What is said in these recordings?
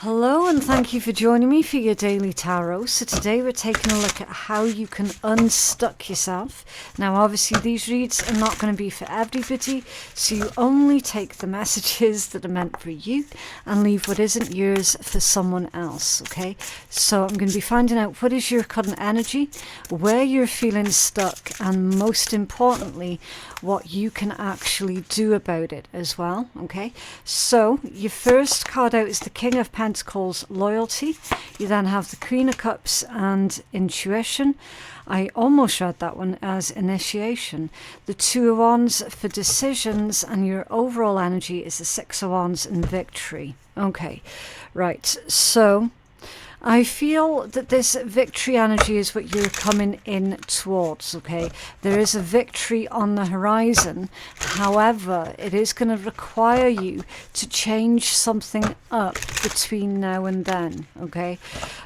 Hello and thank you for joining me for your daily tarot. So today we're taking a look at how you can unstuck yourself. Now obviously these reads are not going to be for everybody, so you only take the messages that are meant for you and leave what isn't yours for someone else, okay? So I'm going to be finding out what is your current energy, where you're feeling stuck, and most importantly, what you can actually do about it as well, okay? So your first card out is the King of Pentacles, loyalty. You then have the Queen of Cups and intuition. I almost read that one as initiation. The Two of Wands for decisions, and your overall energy is the Six of Wands and victory. Okay, right, so I feel that this victory energy is what you're coming in towards, okay? There is a victory on the horizon. However, it is going to require you to change something up between now and then, okay?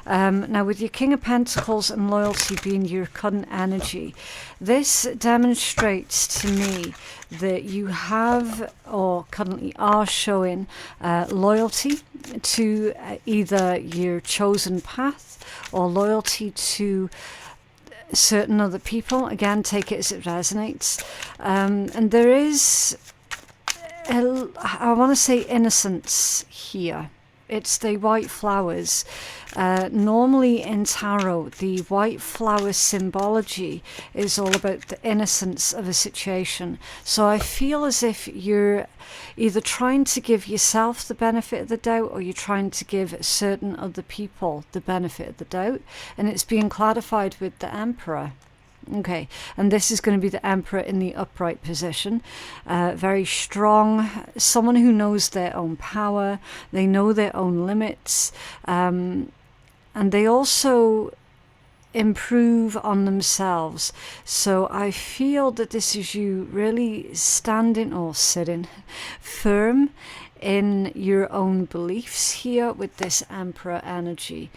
Now, with your King of Pentacles and loyalty being your current energy, this demonstrates to me that you have or currently are showing loyalty to either your chosen path or loyalty to certain other people. Again, take it as it resonates. And there is, I want to say, innocence here. It's the white flowers. Normally in tarot, the white flower symbology is all about the innocence of a situation. So I feel as if you're either trying to give yourself the benefit of the doubt, or you're trying to give certain other people the benefit of the doubt. And it's being clarified with the Emperor. Okay, and this is going to be the Emperor in the upright position. Very strong, someone who knows their own power, they know their own limits, and they also improve on themselves. So I feel that this is you really standing or sitting firm in your own beliefs here with this Emperor energy.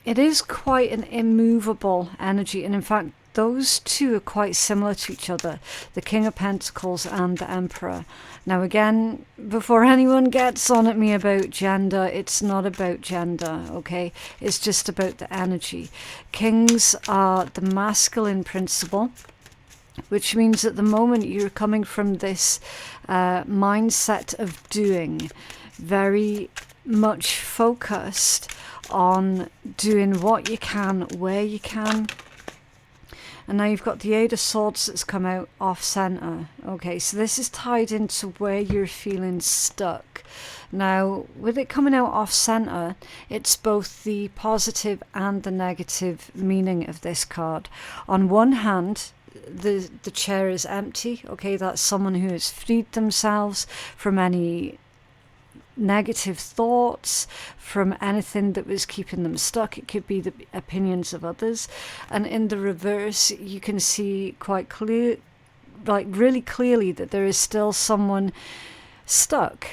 It is quite an immovable energy, and in fact those two are quite similar to each other, the King of Pentacles and the Emperor. Now again, before anyone gets on at me about gender, it's not about gender, okay? It's just about the energy. Kings are the masculine principle, which means at the moment you're coming from this mindset of doing, very much focused on doing what you can, where you can. And now you've got the Eight of Swords that's come out off center. Okay, so this is tied into where you're feeling stuck. Now, with it coming out off center, it's both the positive and the negative meaning of this card. On one hand, the chair is empty. Okay, that's someone who has freed themselves from any negative thoughts, from anything that was keeping them stuck. It could be the opinions of others. And in the reverse, you can see quite clear, like really clearly, that there is still someone stuck,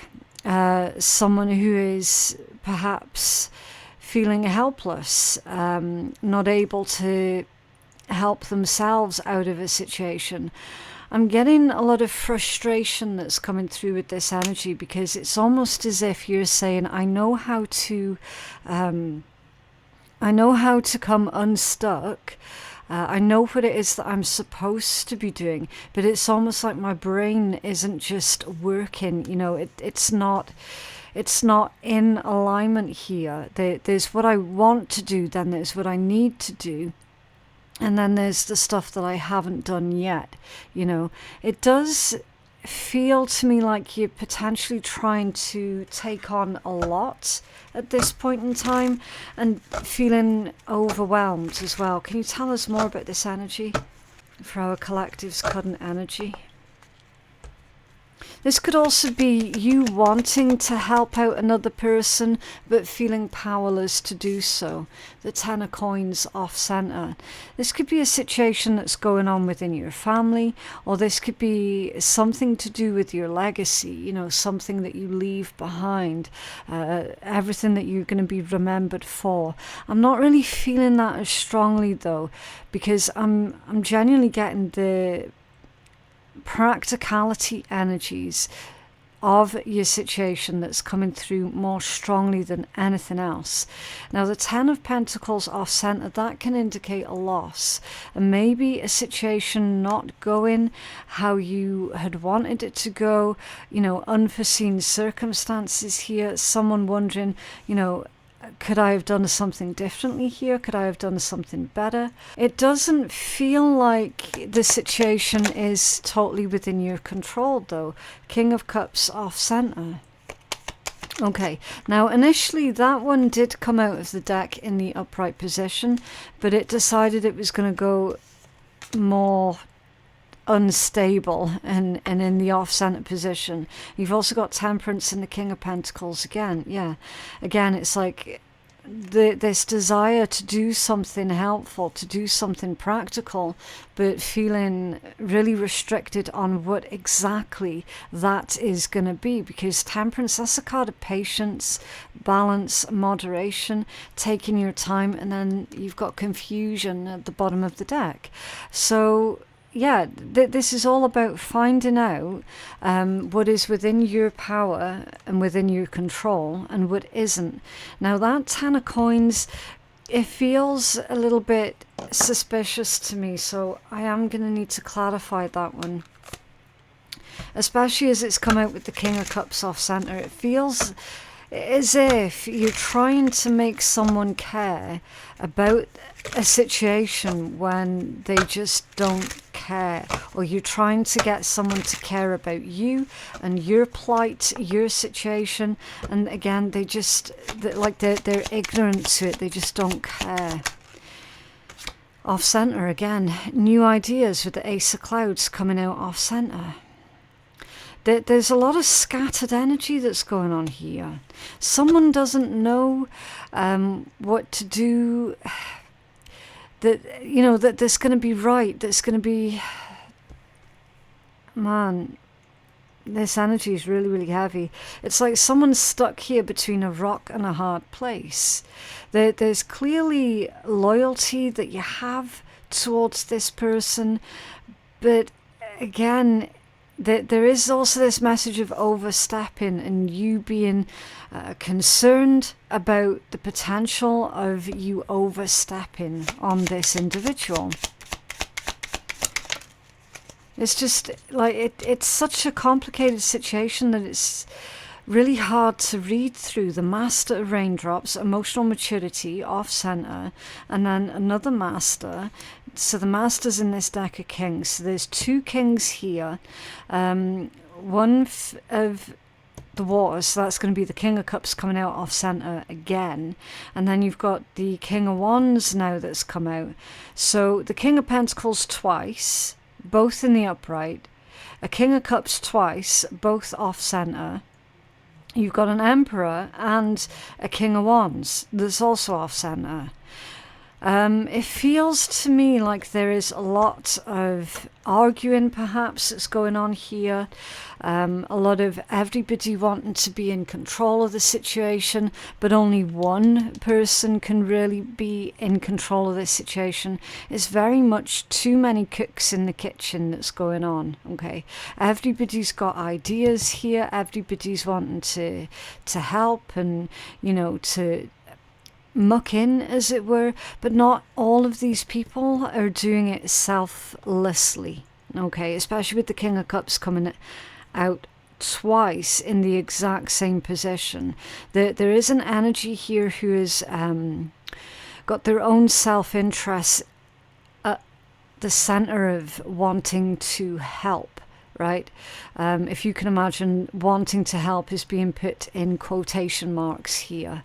someone who is perhaps feeling helpless, not able to help themselves out of a situation. I'm getting a lot of frustration that's coming through with this energy, because it's almost as if you're saying, I know how to come unstuck. I know what it is that I'm supposed to be doing, but it's almost like my brain isn't just working. You know, it's not in alignment here. There's what I want to do, then there's what I need to do. And then there's the stuff that I haven't done yet. You know, it does feel to me like you're potentially trying to take on a lot at this point in time and feeling overwhelmed as well. Can you tell us more about this energy for our collective's current energy? This could also be you wanting to help out another person but feeling powerless to do so. The Ten of Coins off center. This could be a situation that's going on within your family, or this could be something to do with your legacy, you know, something that you leave behind, everything that you're going to be remembered for. I'm not really feeling that as strongly though, because I'm genuinely getting the practicality energies of your situation that's coming through more strongly than anything else. Now the Ten of Pentacles off center, that can indicate a loss, and maybe a situation not going how you had wanted it to go, you know, unforeseen circumstances here, someone wondering, you know, could I have done something differently here? Could I have done something better? It doesn't feel like the situation is totally within your control though. King of Cups off center. Okay, now initially that one did come out of the deck in the upright position, but it decided it was going to go more unstable and in the off-center position. You've also got Temperance and the King of Pentacles again. Yeah, again, it's like this desire to do something helpful, to do something practical, but feeling really restricted on what exactly that is going to be, because Temperance, that's a card of patience, balance, moderation, taking your time, and then you've got confusion at the bottom of the deck. So yeah, this is all about finding out what is within your power and within your control and what isn't. Now that Ten of Coins, it feels a little bit suspicious to me, so I am going to need to clarify that one. Especially as it's come out with the King of Cups off center. It feels as if you're trying to make someone care about a situation when they just don't care, or you're trying to get someone to care about you and your plight, your situation, and again they just they're ignorant to it, they just don't care. Off center again, new ideas with the Ace of Clouds coming out off center. There's a lot of scattered energy that's going on here. Someone doesn't know what to do, that, you know, that that's going to be right, that's going to be... Man, this energy is really, really heavy. It's like someone's stuck here between a rock and a hard place. There's clearly loyalty that you have towards this person, but again... There is also this message of overstepping and you being concerned about the potential of you overstepping on this individual. It's just like it's such a complicated situation that it's really hard to read through. The Master of Raindrops, emotional maturity, off center, and then another Master. So the Masters in this deck are kings. So there's two kings here. One of the waters, so that's going to be the King of Cups coming out off center again. And then you've got the King of Wands now that's come out. So the King of Pentacles twice, both in the upright. A King of Cups twice, both off center. You've got an Emperor and a King of Wands that's also off center. It feels to me like there is a lot of arguing perhaps that's going on here. A lot of everybody wanting to be in control of the situation, but only one person can really be in control of this situation. It's very much too many cooks in the kitchen that's going on. Okay, everybody's got ideas here, everybody's wanting to help and, you know, to muck in, as it were, but not all of these people are doing it selflessly. Okay, especially with the King of Cups coming out twice in the exact same position. There is an energy here who has got their own self-interest at the center of wanting to help, right? If you can imagine, wanting to help is being put in quotation marks here.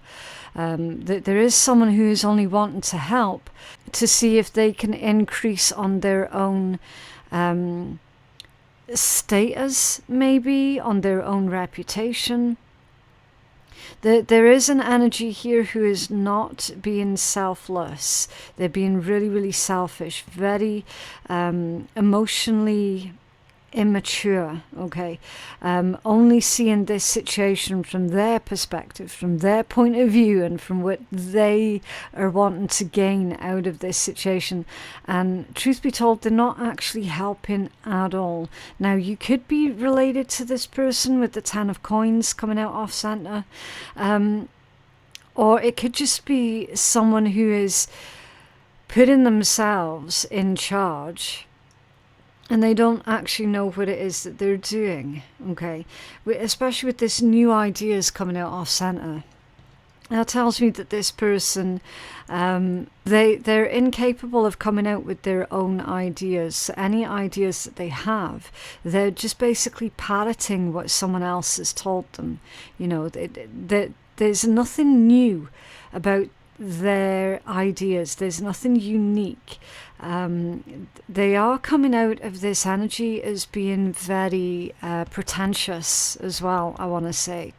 There is someone who is only wanting to help to see if they can increase on their own status, maybe on their own reputation. There is an energy here who is not being selfless. They're being really, really selfish, very emotionally immature, okay, only seeing this situation from their perspective, from their point of view, and from what they are wanting to gain out of this situation. And truth be told, they're not actually helping at all. Now, you could be related to this person with the 10 of coins coming out off center, or it could just be someone who is putting themselves in charge and they don't actually know what it is that they're doing, okay? Especially with this new ideas coming out off center. That tells me that this person, they're incapable of coming out with their own ideas. Any ideas that they have, they're just basically parroting what someone else has told them. You know, there's nothing new about their ideas. There's nothing unique. They are coming out of this energy as being very pretentious as well, I want to say.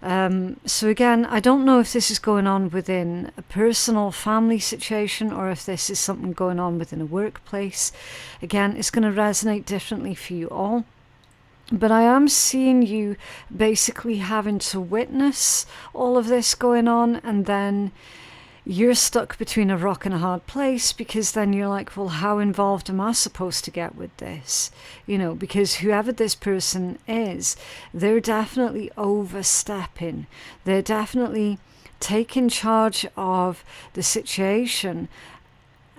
So again, I don't know if this is going on within a personal family situation or if this is something going on within a workplace. Again, it's going to resonate differently for you all. But I am seeing you basically having to witness all of this going on, and then you're stuck between a rock and a hard place, because then you're like, well, how involved am I supposed to get with this? You know, because whoever this person is, they're definitely overstepping. They're definitely taking charge of the situation.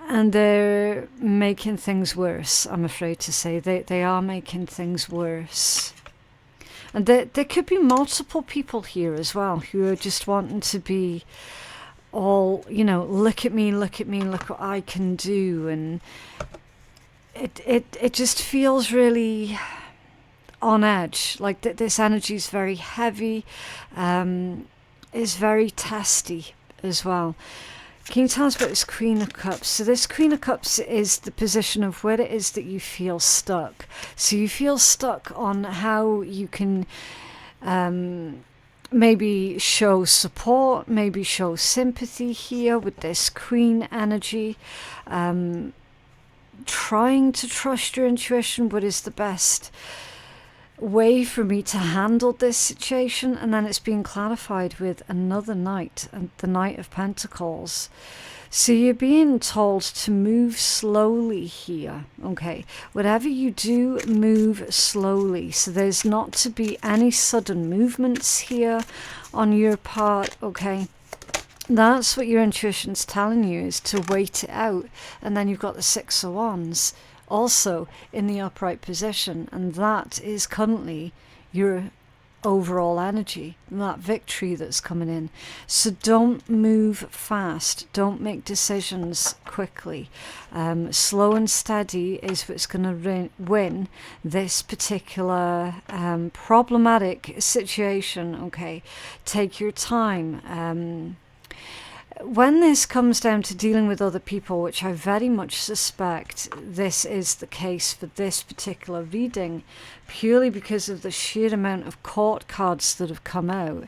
And they're making things worse, I'm afraid to say. They are making things worse. And there could be multiple people here as well who are just wanting to be all, you know, look at me, look what I can do. And it just feels really on edge. Like this energy is very heavy, is very testy as well. Can you tell us about this Queen of Cups? So this Queen of Cups is the position of where it is that you feel stuck. So you feel stuck on how you can maybe show support, maybe show sympathy here with this Queen energy. Trying to trust your intuition, what is the best way for me to handle this situation, and then it's being clarified with another Knight, and the Knight of Pentacles. So you're being told to move slowly here, okay? Whatever you do, move slowly. So there's not to be any sudden movements here on your part, okay? That's what your intuition's telling you, is to wait it out. And then you've got the Six of Wands also in the upright position, and that is currently your overall energy, that victory that's coming in. So don't move fast, don't make decisions quickly. Slow and steady is what's going to win this particular problematic situation, okay? Take your time. When this comes down to dealing with other people, which I very much suspect this is the case for this particular reading, purely because of the sheer amount of court cards that have come out,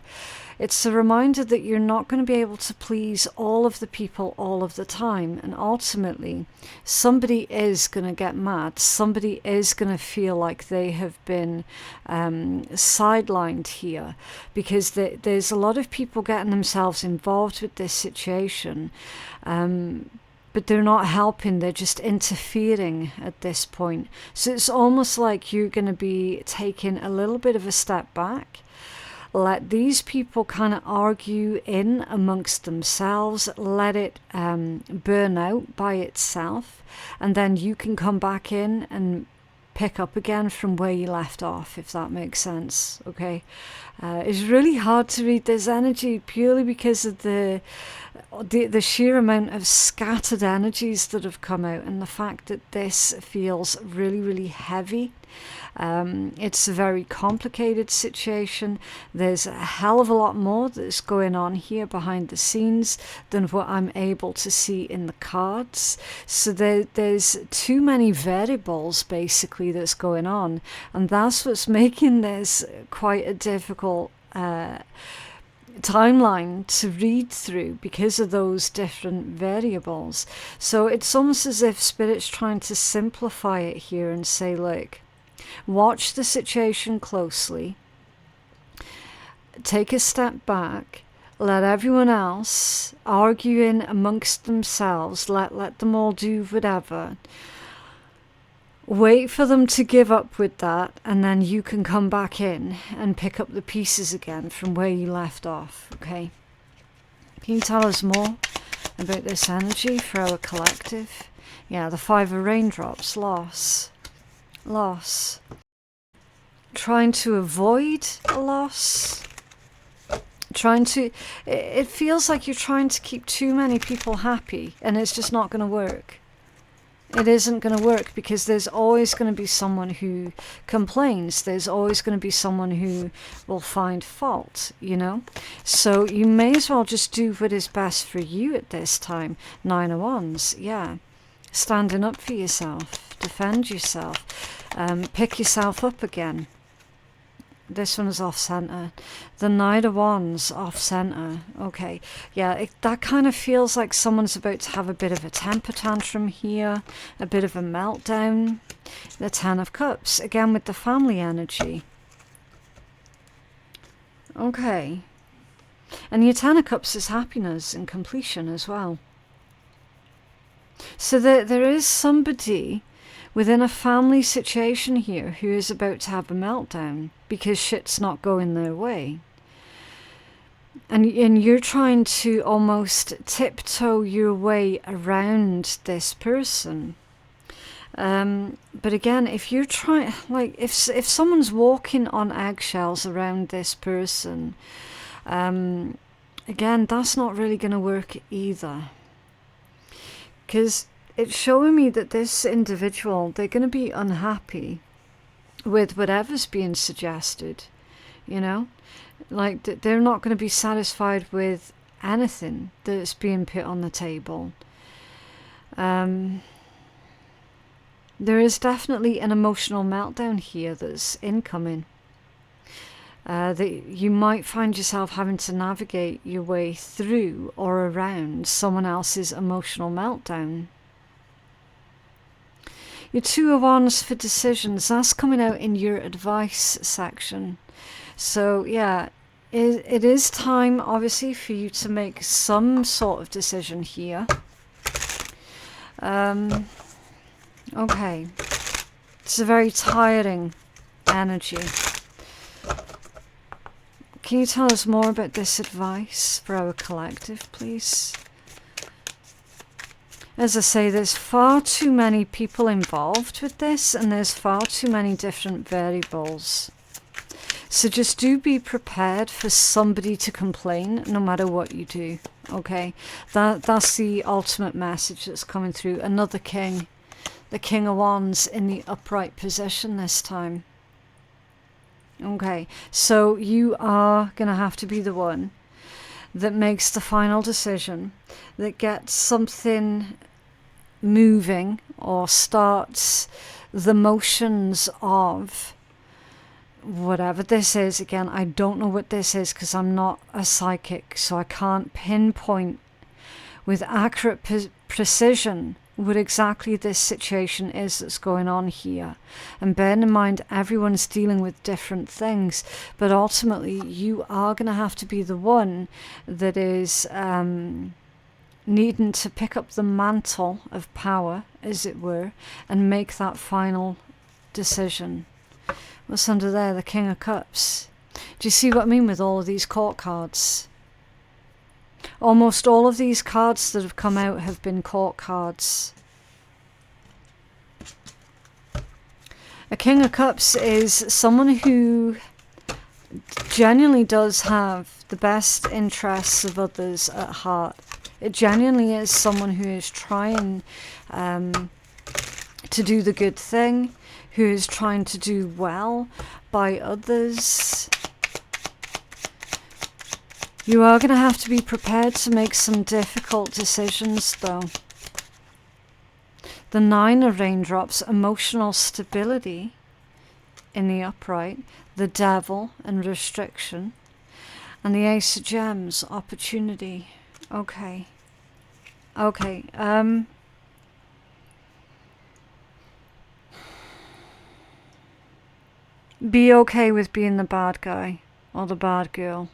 it's a reminder that you're not going to be able to please all of the people all of the time. And ultimately, somebody is going to get mad. Somebody is going to feel like they have been sidelined here, because there's a lot of people getting themselves involved with this situation. But they're not helping, they're just interfering at this point. So it's almost like you're going to be taking a little bit of a step back. Let these people kind of argue in amongst themselves, let it burn out by itself, and then you can come back in and pick up again from where you left off, if that makes sense, okay? It's really hard to read this energy purely because of the sheer amount of scattered energies that have come out, and the fact that this feels really, really heavy. It's a very complicated situation. There's a hell of a lot more that's going on here behind the scenes than what I'm able to see in the cards. So there's too many variables basically that's going on, and that's what's making this quite a difficult timeline to read through, because of those different variables. So it's almost as if Spirit's trying to simplify it here and say, look, Watch the situation closely. Take a step back. Let everyone else arguing amongst themselves. Let them all do whatever. Wait for them to give up with that, and then you can come back in and pick up the pieces again from where you left off, okay? Can you tell us more about this energy for our collective? Yeah, the 5 of raindrops, loss. Loss. Trying to avoid a loss. It feels like you're trying to keep too many people happy, and it's just not going to work. It isn't going to work because there's always going to be someone who complains. There's always going to be someone who will find fault, you know? So you may as well just do what is best for you at this time. 9 of Wands, yeah. Standing up for yourself. Defend yourself. Pick yourself up again. This one is off center. The Knight of Wands off center. Okay, yeah, that kind of feels like someone's about to have a bit of a temper tantrum here, a bit of a meltdown. The 10 of Cups, again with the family energy. Okay, and your 10 of Cups is happiness and completion as well. So there is somebody within a family situation here who is about to have a meltdown because shit's not going their way. And you're trying to almost tiptoe your way around this person. But again, if you're trying, like, if someone's walking on eggshells around this person, again, that's not really going to work either. Because it's showing me that this individual, they're going to be unhappy with whatever's being suggested, you know? Like, they're not going to be satisfied with anything that's being put on the table. There is definitely an emotional meltdown here that's incoming. That you might find yourself having to navigate your way through or around someone else's emotional meltdown. Your 2 of Wands for decisions, that's coming out in your advice section. So yeah, it is time obviously for you to make some sort of decision here. Okay, it's a very tiring energy. Can you tell us more about this advice for our collective, please? As I say, there's far too many people involved with this, and there's far too many different variables. So just do be prepared for somebody to complain no matter what you do, okay? That's the ultimate message that's coming through. Another king, the King of Wands in the upright position this time. Okay, so you are going to have to be the one that makes the final decision, that gets something moving or starts the motions of whatever this is. Again, I don't know what this is because I'm not a psychic, so I can't pinpoint with accurate precision what exactly this situation is that's going on here. And bearing in mind, everyone's dealing with different things, but ultimately you are going to have to be the one that is needing to pick up the mantle of power, as it were, and make that final decision. What's under there? The King of Cups. Do you see what I mean with all of these court cards? Almost all of these cards that have come out have been court cards. A King of Cups is someone who genuinely does have the best interests of others at heart. It genuinely is someone who is trying to do the good thing, who is trying to do well by others. You are going to have to be prepared to make some difficult decisions, though. The 9 of Raindrops, emotional stability in the upright. The Devil and restriction. And the Ace of Gems, opportunity. Okay. Okay. Be okay with being the bad guy or the bad girl,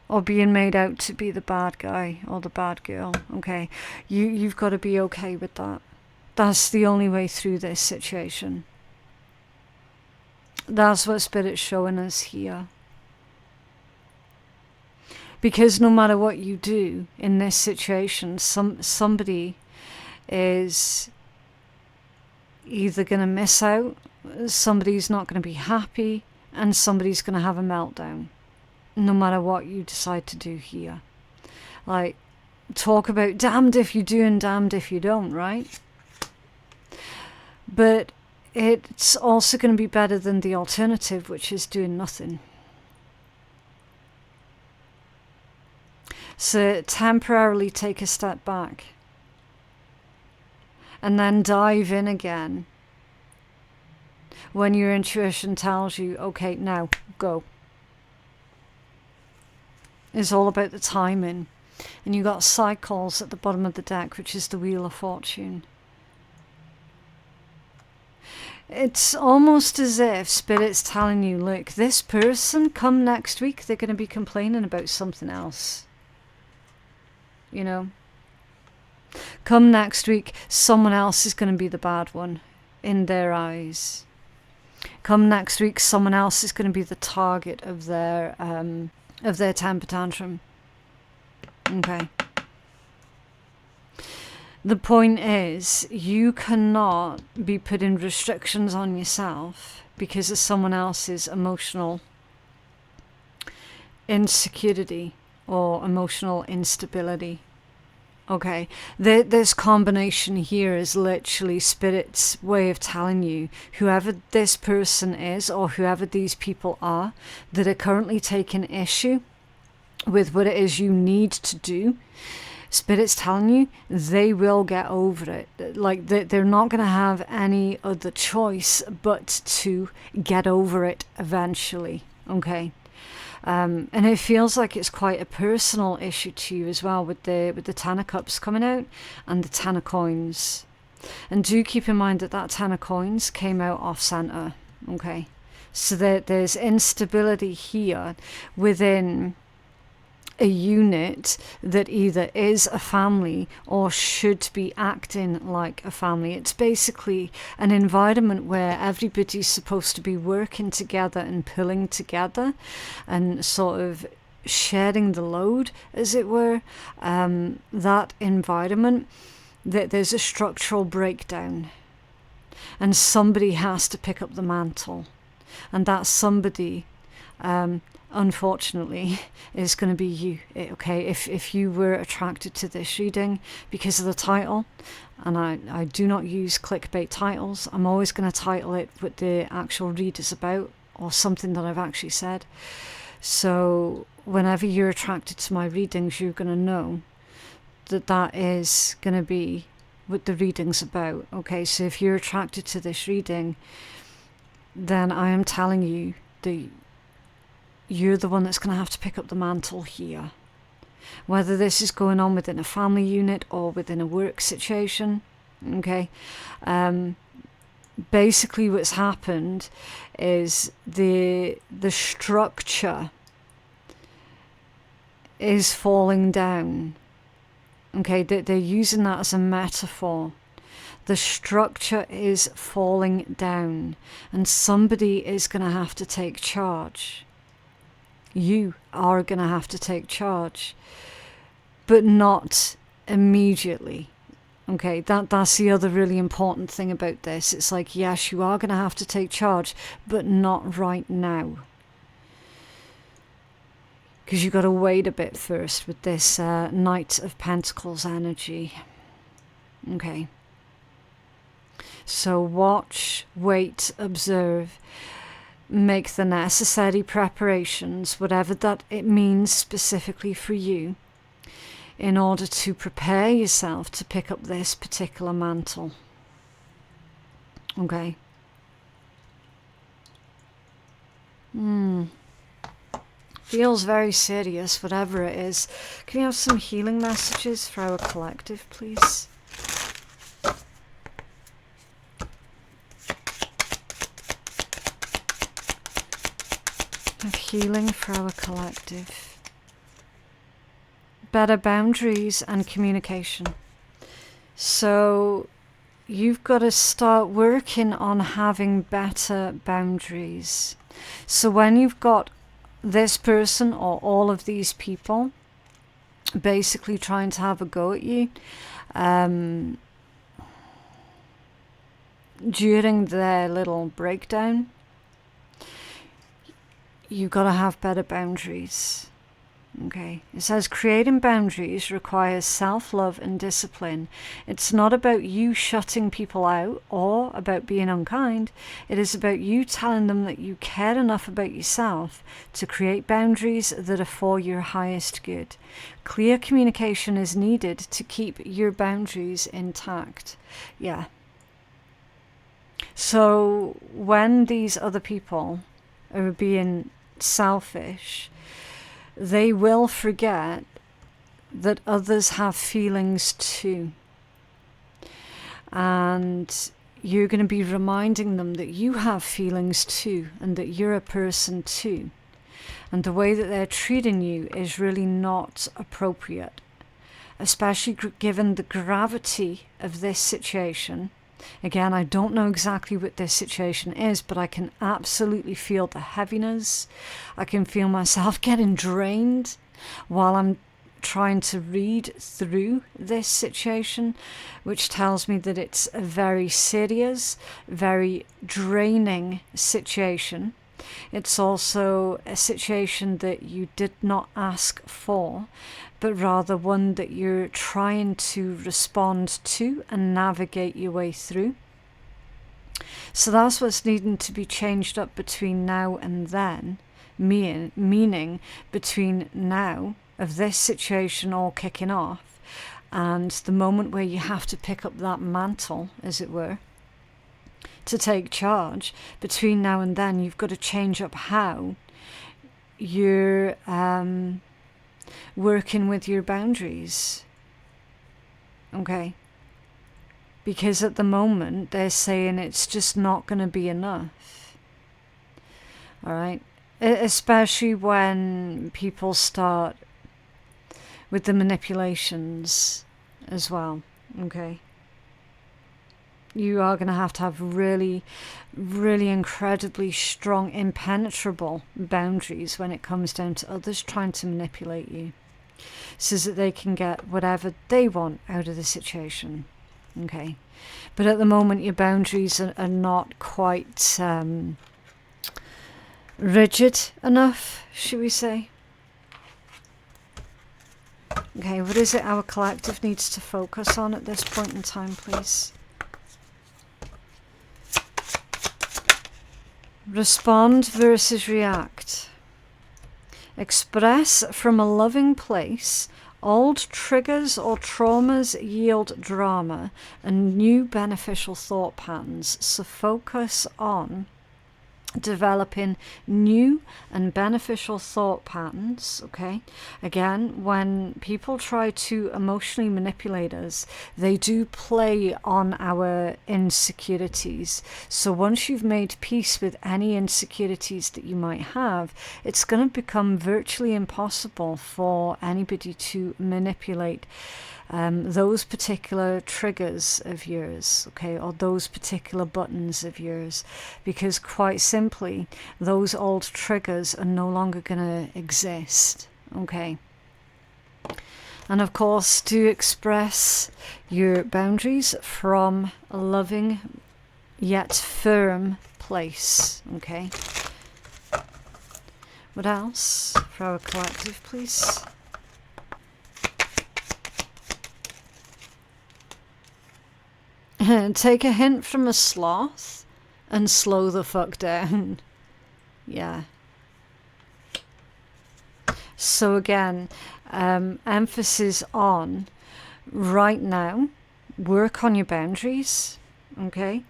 or being made out to be the bad guy or the bad girl. Okay, you've got to be okay with that. That's the only way through this situation. That's what Spirit's showing us here. Because no matter what you do in this situation, somebody is either going to miss out, somebody's not going to be happy, and somebody's going to have a meltdown. No matter what you decide to do here. Like, talk about damned if you do and damned if you don't, right? But it's also going to be better than the alternative, which is doing nothing. So temporarily take a step back and then dive in again when your intuition tells you, okay, now go. It's all about the timing. And you got cycles at the bottom of the deck, which is the Wheel of Fortune. It's almost as if Spirit's telling you, look, this person, come next week, they're going to be complaining about something else. You know, come next week, someone else is going to be the bad one in their eyes. Come next week, someone else is going to be the target of their temper tantrum. Okay. The point is, you cannot be putting restrictions on yourself because of someone else's emotional insecurity or emotional instability. Okay, this combination here is literally Spirit's way of telling you, whoever this person is or whoever these people are that are currently taking issue with what it is you need to do, Spirit's telling you they will get over it. Like, they're not going to have any other choice but to get over it eventually. Okay. And it feels like it's quite a personal issue to you as well, with the Ten of Cups coming out and the Ten of Coins. And do keep in mind that Ten of Coins came out off center. Okay. So there's instability here within a unit that either is a family or should be acting like a family. It's basically an environment where everybody's supposed to be working together and pulling together and sort of sharing the load, as it were. That environment, that there's a structural breakdown and somebody has to pick up the mantle, and that somebody unfortunately is going to be you. Okay, if you were attracted to this reading because of the title, and I do not use clickbait titles, I'm always going to title it what the actual read is about or something that I've actually said. So whenever you're attracted to my readings, you're going to know that is going to be what the reading's about. Okay, so if you're attracted to this reading, then I am telling you that you're the one that's going to have to pick up the mantle here. Whether this is going on within a family unit or within a work situation. Okay. Basically what's happened is the structure is falling down. Okay, they're using that as a metaphor. The structure is falling down and somebody is going to have to take charge. You are going to have to take charge, but not immediately. Okay, that's the other really important thing about this. It's like, yes, you are going to have to take charge, but not right now. Because you've got to wait a bit first with this Knight of Pentacles energy. Okay. So watch, wait, observe. Make the necessary preparations, whatever that it means specifically for you, in order to prepare yourself to pick up this particular mantle. Okay. Feels very serious, whatever it is. Can you have some healing messages for our collective, please? of healing for our collective. Better boundaries and communication. So you've got to start working on having better boundaries. So when you've got this person or all of these people basically trying to have a go at you during their little breakdown, you've got to have better boundaries. Okay, it says creating boundaries requires self-love and discipline. It's not about you shutting people out or about being unkind. It is about you telling them that you care enough about yourself to create boundaries that are for your highest good. Clear communication is needed to keep your boundaries intact. Yeah. So when these other people are being selfish, they will forget that others have feelings too. And you're going to be reminding them that you have feelings too, and that you're a person too. And the way that they're treating you is really not appropriate, especially given the gravity of this situation. Again, I don't know exactly what this situation is, but I can absolutely feel the heaviness. I can feel myself getting drained while I'm trying to read through this situation, which tells me that it's a very serious, very draining situation. It's also a situation that you did not ask for, but rather one that you're trying to respond to and navigate your way through. So that's what's needing to be changed up between now and then, meaning between now of this situation all kicking off and the moment where you have to pick up that mantle, as it were, to take charge. Between now and then, you've got to change up how you're working with your boundaries. Okay? Because at the moment, they're saying it's just not going to be enough. Alright? Especially when people start with the manipulations as well. Okay? You are going to have really, really incredibly strong, impenetrable boundaries when it comes down to others trying to manipulate you, so that they can get whatever they want out of the situation. Okay, but at the moment your boundaries are not quite rigid enough, should we say. Okay, what is it our collective needs to focus on at this point in time, please? Respond versus react. Express from a loving place. Old triggers or traumas yield drama and new beneficial thought patterns. So focus on developing new and beneficial thought patterns. Okay, again, when people try to emotionally manipulate us, they do play on our insecurities. So once you've made peace with any insecurities that you might have, it's going to become virtually impossible for anybody to manipulate those particular triggers of yours, okay, or those particular buttons of yours, because quite simply those old triggers are no longer going to exist. Okay, and of course, do express your boundaries from a loving yet firm place. Okay, what else for our collective, please? Take a hint from a sloth and slow the fuck down. Yeah. So again, emphasis on right now, work on your boundaries, okay?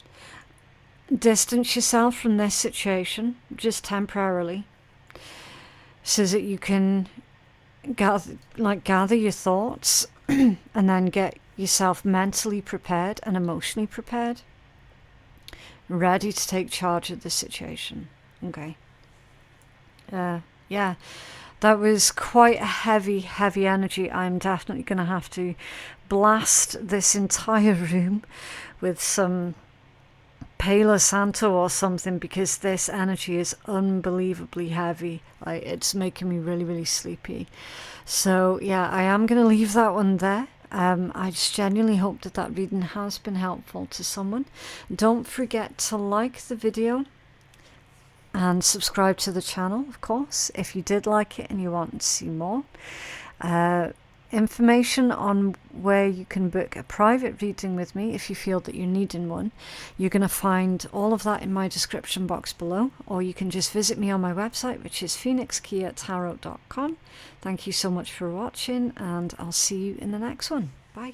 Distance yourself from this situation, just temporarily, so that you can gather your thoughts and then get yourself mentally prepared and emotionally prepared, ready to take charge of the situation. Okay. Yeah, that was quite a heavy energy. I'm definitely going to have to blast this entire room with some Palo Santo or something, because this energy is unbelievably heavy. Like, it's making me really sleepy. So yeah, I am going to leave that one there. I just genuinely hope that that reading has been helpful to someone. Don't forget to like the video and subscribe to the channel, of course, if you did like it and you want to see more. Information on where you can book a private reading with me if you feel that you're needing one, you're going to find all of that in my description box below, or you can just visit me on my website, which is phoenixkeiatarot.com. Thank you so much for watching, and I'll see you in the next one. Bye.